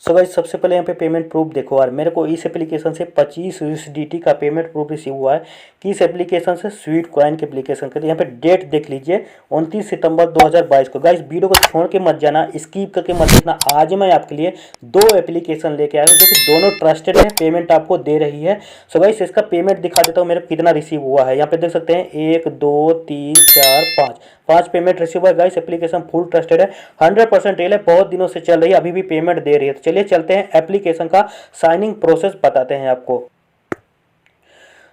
So guys सबसे पहले यहाँ पे पेमेंट प्रूफ देखो यार, मेरे को इस एप्लीकेशन से 25 यूएसडीटी का पेमेंट प्रूफ रिसीव हुआ है। किस एप्लीकेशन से? स्वीट कॉइन के एप्लीकेशन के। यहाँ पे डेट देख लीजिए 29 सितंबर 2022 को। गाइस वीडियो को छोड़ के मत जाना, स्किप करके मत देखना। आज मैं आपके लिए दो एप्लीकेशन लेके आया हूँ जो कि दोनों ट्रस्टेड है, पेमेंट आपको दे रही है। सो गाइस इसका पेमेंट दिखा देता हूँ मेरे कितना रिसीव हुआ है। यहाँ पे देख सकते हैं 1 2 3 4 5 पेमेंट रिसीव हुआ है। गाइस एप्लीकेशन फुल ट्रस्टेड है, 100% रियल है, बहुत दिनों से चल रही है, अभी भी पेमेंट दे रही है। तो चलिए चलते हैं एप्लीकेशन का साइनिंग प्रोसेस बताते हैं आपको।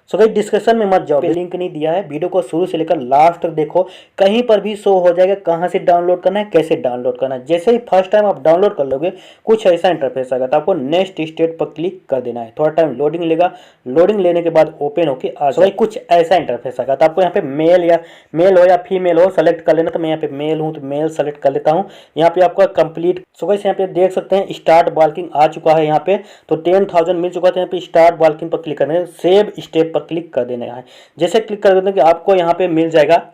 सो गाइस डिस्क्रिप्शन में मत जाओ, लिंक नहीं दिया है, वीडियो को शुरू से लेकर लास्ट तक देखो, कहीं पर भी शो हो जाएगा कहाँ से डाउनलोड करना है, कैसे डाउनलोड करना है। जैसे ही फर्स्ट टाइम आप डाउनलोड कर लोगे कुछ ऐसा इंटरफेस आएगा, तो आपको नेक्स्ट स्टेप पर क्लिक कर देना है। थोड़ा टाइम लोडिंग लेगा, लोडिंग लेने के बाद ओपन होकर आ जाएगा, कुछ ऐसा इंटरफेस आएगा। तो आपको यहाँ पे मेल हो या फीमेल हो सेलेक्ट कर लेना। तो मैं यहाँ पे मेल हूँ तो मेल सेलेक्ट कर लेता हूँ। यहाँ पे आपका कंप्लीट। सो गाइस यहाँ पे देख सकते हैं स्टार्ट बाल्किंग आ चुका है यहाँ पे, तो 10,000 मिल चुका था। यहाँ पे स्टार्ट बाल्किंग पर क्लिक करना है, सेव स्टेप पर क्लिक कर देना है। जैसे क्लिक कर देते हैं कि आपको यहाँ पे मिल जाएगा,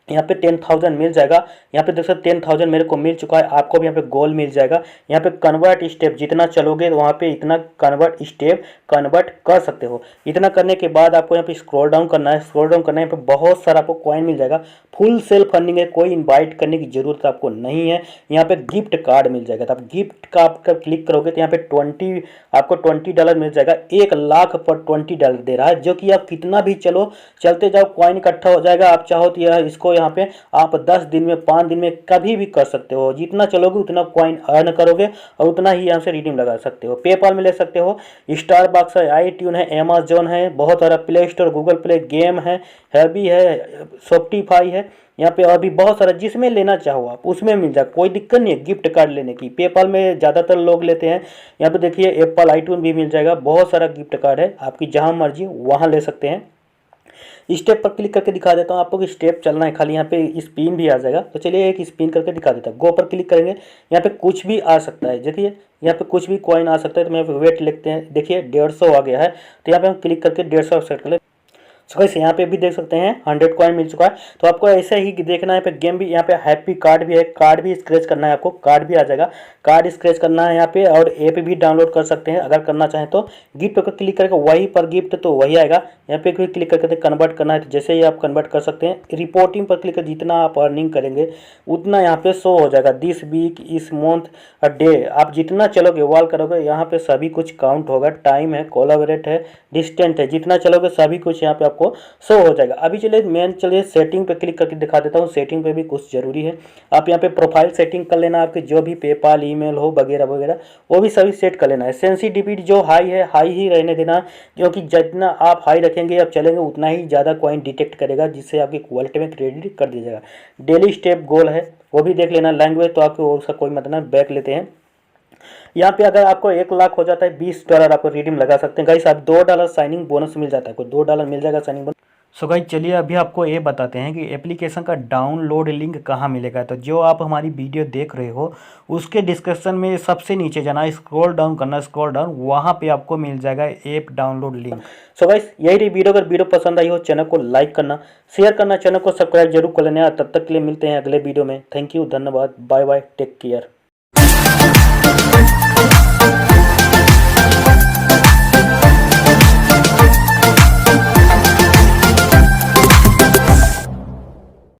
यहाँ पे 10,000 मिल जाएगा। यहाँ पे देख सकते 10,000 मेरे को मिल चुका है, आपको भी यहाँ पे गोल मिल जाएगा। यहाँ पे कन्वर्ट स्टेप जितना चलोगे तो वहाँ पे इतना कन्वर्ट स्टेप कन्वर्ट कर सकते हो। इतना करने के बाद आपको यहाँ पे स्क्रॉल डाउन करना है, स्क्रॉल डाउन करना है, यहाँ पे बहुत सारा आपको कॉइन मिल जाएगा। फुल सेल्फ फंडिंग है, कोई इन्वाइट करने की जरूरत आपको नहीं है। यहाँ पे गिफ्ट कार्ड मिल जाएगा, तो आप गिफ्ट का आपका क्लिक करोगे तो यहाँ पे आपको $20 मिल जाएगा। 1 लाख पर $20 दे रहा है, जो कि आप कितना भी चलते जाओ कॉइन इकट्ठा हो जाएगा। आप चाहो तो यह इसको यहाँ पे आप 10 दिन में 5 दिन में कभी भी कर सकते हो। जितना चलोगे उतना कॉइन अर्न करोगे और उतना ही यहाँ से रिडीम लगा सकते हो। पेपाल में ले सकते हो, स्टारबक्स है, iTunes है, अमेजोन है, बहुत सारा play store, Google play, game है, हैबी है, शॉपिफाई है। यहाँ पे अभी बहुत सारा जिसमें लेना चाहो आप उसमें मिल जाए, कोई दिक्कत नहीं है गिफ्ट कार्ड लेने की। पेपाल में ज़्यादातर लोग लेते हैं। यहाँ पे देखिए एप्पल iTunes भी मिल जाएगा, बहुत सारा गिफ्ट कार्ड है, आपकी जहाँ मर्जी वहाँ ले सकते हैं। स्टेप पर क्लिक करके दिखा देता हूँ आपको कि स्टेप चलना है, खाली यहाँ पे स्पिन भी आ जाएगा। तो चलिए एक स्पिन करके दिखा देता हूँ। गो पर क्लिक करेंगे, यहाँ पे कुछ भी आ सकता है, देखिए यहाँ पे कुछ भी कॉइन आ सकता है। तो मैं वेट लिखते हैं, देखिए 150 आ गया है, तो यहाँ पे हम क्लिक करके 150 सेट कर ले। सो गाइस यहाँ पे भी देख सकते हैं 100 कॉइन मिल चुका है। तो आपको ऐसे ही देखना है, यहाँ पे गेम भी, यहाँ पे हैप्पी कार्ड भी है, कार्ड भी स्क्रैच करना है आपको, कार्ड भी आ जाएगा, कार्ड स्क्रैच करना है यहाँ पे। और ऐप भी डाउनलोड कर सकते हैं अगर करना चाहें तो। गिफ्ट पर क्लिक करके वही पर गिफ्ट तो वही आएगा, यहाँ पे क्लिक करके कन्वर्ट करना है, तो जैसे ही आप कन्वर्ट कर सकते हैं। रिपोर्टिंग पर क्लिक कर जितना आप अर्निंग करेंगे उतना यहाँ पे शो हो जाएगा। दिस वीक, इस मंथ, डे, आप जितना चलोगे वॉल करोगे यहाँ पे सभी कुछ काउंट होगा। टाइम है, कोलैबोरेट है, डिस्टेंट है, जितना चलोगे सभी कुछ यहाँ पे आपको शो हो जाएगा। अभी चलिए सेटिंग पे क्लिक करके दिखा देता हूँ। सेटिंग पे भी कुछ जरूरी है, आप यहाँ पे प्रोफाइल सेटिंग कर लेना, आपके जो भी पेपाल, ईमेल हो वगैरह वगैरह वो भी सभी सेट कर लेना है। सेंसिटिविटी जो हाई है हाई ही रहने देना, क्योंकि जितना आप हाई रखेंगे आप चलेंगे उतना ही ज़्यादा कॉइन डिटेक्ट करेगा, जिससे आपकी क्वालिटी में क्रेडिट कर दिया जाएगा। डेली स्टेप गोल है वो भी देख लेना। लैंग्वेज तो आपको उसका कोई मतलब, बैक लेते हैं। यहाँ पे अगर आपको 1 लाख हो जाता है $20 आपको रिडीम लगा सकते हैं। गाइस आप $2 साइनिंग बोनस मिल जाता है, कोई $2 मिल जाएगा साइनिंग बोनस। सो गाइस चलिए अभी आपको ये बताते हैं कि एप्लीकेशन का डाउनलोड लिंक कहाँ मिलेगा। तो जो आप हमारी वीडियो देख रहे हो उसके डिस्क्रिप्शन में सबसे नीचे जाना, स्क्रॉल डाउन करना, स्क्रॉल डाउन, वहाँ पे आपको मिल जाएगा app download link. So guys यही रही वीडियो। अगर वीडियो पसंद आई हो चैनल को लाइक करना, शेयर करना, चैनल को सब्सक्राइब जरूर कर लेना। तब तक के लिए मिलते हैं अगले वीडियो में। थैंक यू, धन्यवाद, बाय बाय, टेक केयर।